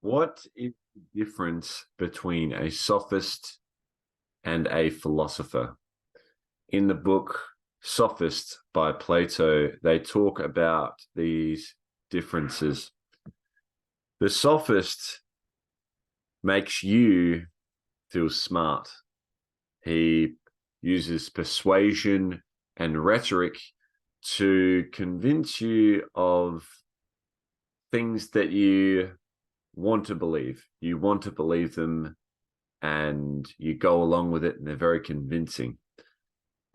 What is the difference between a sophist and a philosopher? In the book Sophist by Plato, they talk about these differences. The sophist makes you feel smart. He uses persuasion and rhetoric to convince you of things that you want to believe. You want to believe them and you go along with it, and they're very convincing.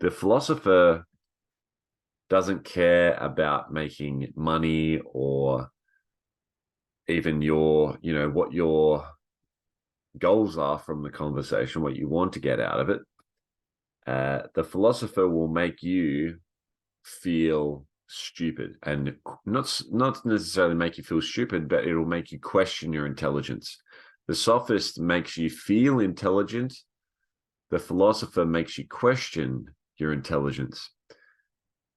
The philosopher doesn't care about making money or even what your goals are from the conversation, what you want to get out of it. The philosopher will make you feel stupid, and not necessarily make you feel stupid, but it'll make you question your intelligence. The sophist makes you feel intelligent. The philosopher makes you question your intelligence.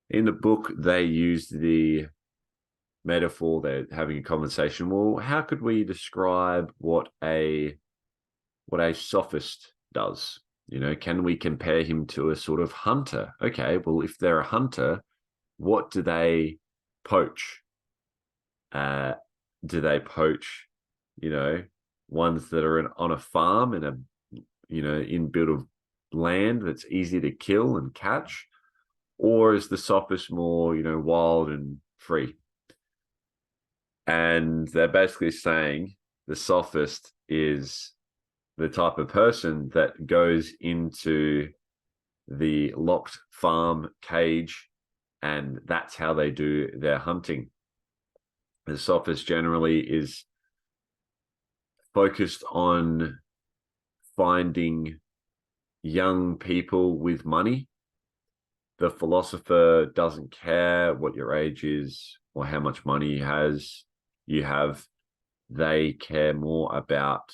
In the book, they used the metaphor, they're having a conversation. Well, how could we describe what a sophist does? Can we compare him to a sort of hunter? Okay, well, if they're a hunter, what do they poach? Do they poach, ones that are on a farm in a, in bit of land that's easy to kill and catch? Or is the sophist more, wild and free? And they're basically saying the sophist is the type of person that goes into the locked farm cage, and that's how they do their hunting. The sophist generally is focused on finding young people with money. The philosopher doesn't care what your age is or how much money you have. They care more about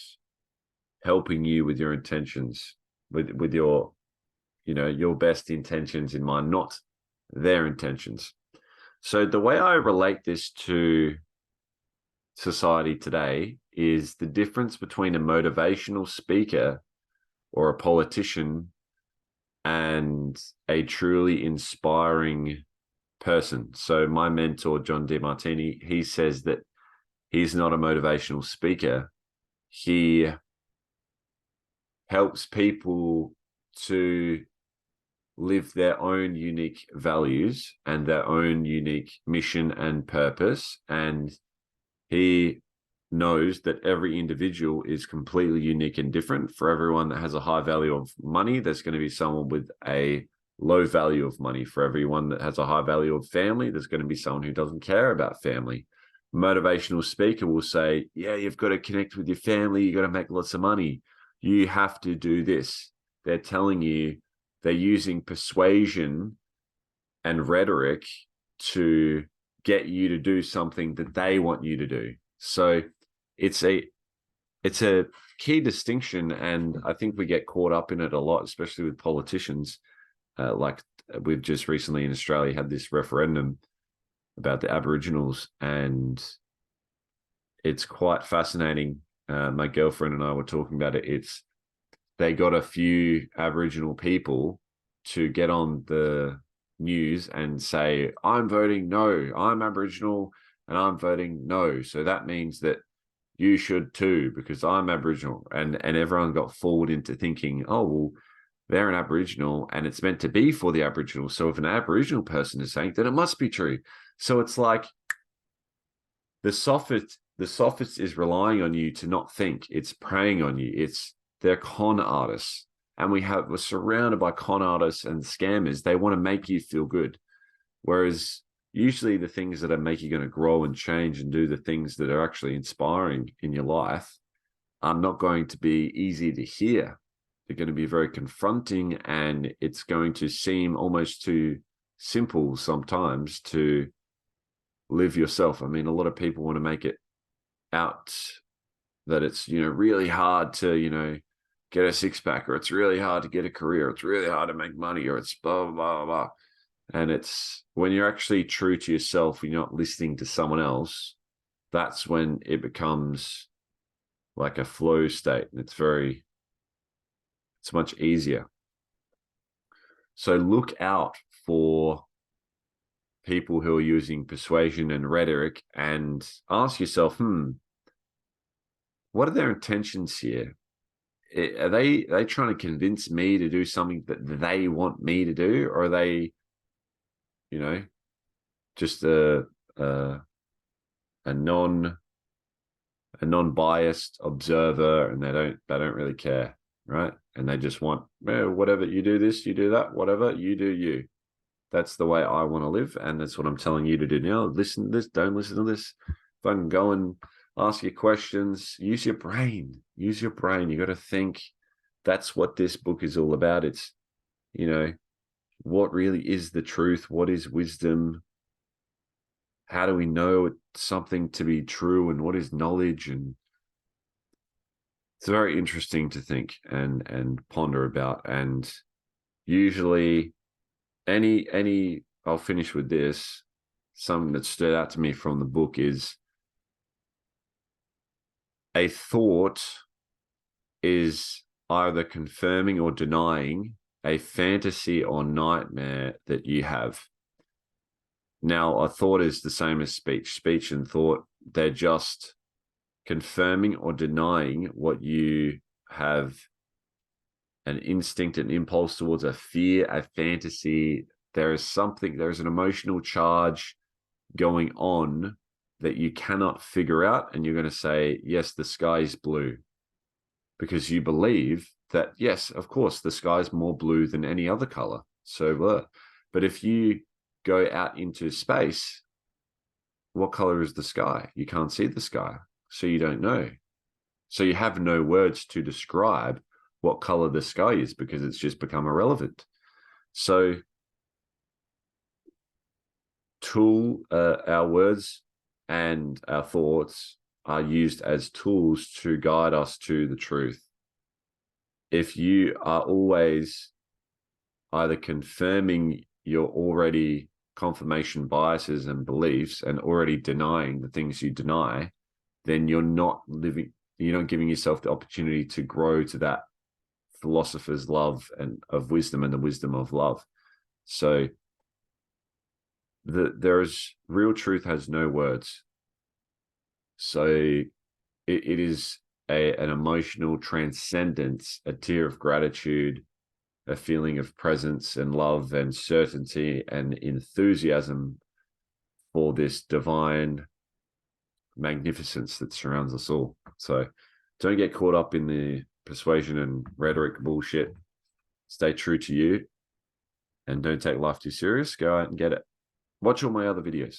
helping you with your intentions, with your, your best intentions in mind, not their intentions. So the way I relate this to society today is the difference between a motivational speaker or a politician and a truly inspiring person. So my mentor, John DeMartini, he says that he's not a motivational speaker. He helps people to live their own unique values and their own unique mission and purpose. And he knows that every individual is completely unique and different. For everyone that has a high value of money, there's going to be someone with a low value of money. For everyone that has a high value of family, there's going to be someone who doesn't care about family. Motivational speaker will say, yeah, you've got to connect with your family. You've got to make lots of money. You have to do this. They're telling you, they're using persuasion and rhetoric to get you to do something that they want you to do. So it's a key distinction, and I think we get caught up in it a lot, especially with politicians. Like we've just recently in Australia had this referendum about the Aboriginals, and it's quite fascinating. My girlfriend and I were talking about it. They got a few Aboriginal people to get on the news and say, I'm voting no, I'm Aboriginal and I'm voting no. So that means that you should too, because I'm Aboriginal. And everyone got fooled into thinking, oh, well, they're an Aboriginal and it's meant to be for the Aboriginal. So if an Aboriginal person is saying that, it must be true. So it's like the sophist is relying on you to not think. It's preying on you. They're con artists. And we're surrounded by con artists and scammers. They want to make you feel good. Whereas usually the things that are making you going to grow and change and do the things that are actually inspiring in your life are not going to be easy to hear. They're going to be very confronting, and it's going to seem almost too simple sometimes to live yourself. I mean, a lot of people want to make it out that it's, really hard to, get a six-pack, or it's really hard to get a career, it's really hard to make money, or it's blah, blah, blah, blah. And it's when you're actually true to yourself, you're not listening to someone else, that's when it becomes like a flow state. It's much easier. So look out for people who are using persuasion and rhetoric and ask yourself, what are their intentions here? Are they trying to convince me to do something that they want me to do? Or are they, just a non-biased observer, and they don't really care, right? And they just want, whatever, you do this, you do that, whatever, you do you. That's the way I want to live, and that's what I'm telling you to do now. Listen to this, don't listen to this. Fucking go and ask your questions. Use your brain. Use your brain. You got to think. That's what this book is all about. It's, what really is the truth? What is wisdom? How do we know something to be true? And what is knowledge? And it's very interesting to think and ponder about. And usually I'll finish with this. Something that stood out to me from the book is a thought is either confirming or denying a fantasy or nightmare that you have. Now, a thought is the same as speech. Speech and thought, they're just confirming or denying what you have, an instinct, an impulse towards, a fear, a fantasy. There's an emotional charge going on that you cannot figure out. And you're going to say, yes, the sky is blue, because you believe that, yes, of course, the sky is more blue than any other color. So, but if you go out into space, what color is the sky? You can't see the sky, so you don't know. So you have no words to describe what color the sky is, because it's just become irrelevant. So our words and our thoughts are used as tools to guide us to the truth. If you are always either confirming your already confirmation biases and beliefs and already denying the things you deny, then you're not giving yourself the opportunity to grow to that philosopher's love and of wisdom and the wisdom of love. So there's real truth has no words. So it is an emotional transcendence, a tear of gratitude, a feeling of presence and love and certainty and enthusiasm for this divine magnificence that surrounds us all. So don't get caught up in the persuasion and rhetoric bullshit. Stay true to you and don't take life too serious. Go out and get it. Watch all my other videos.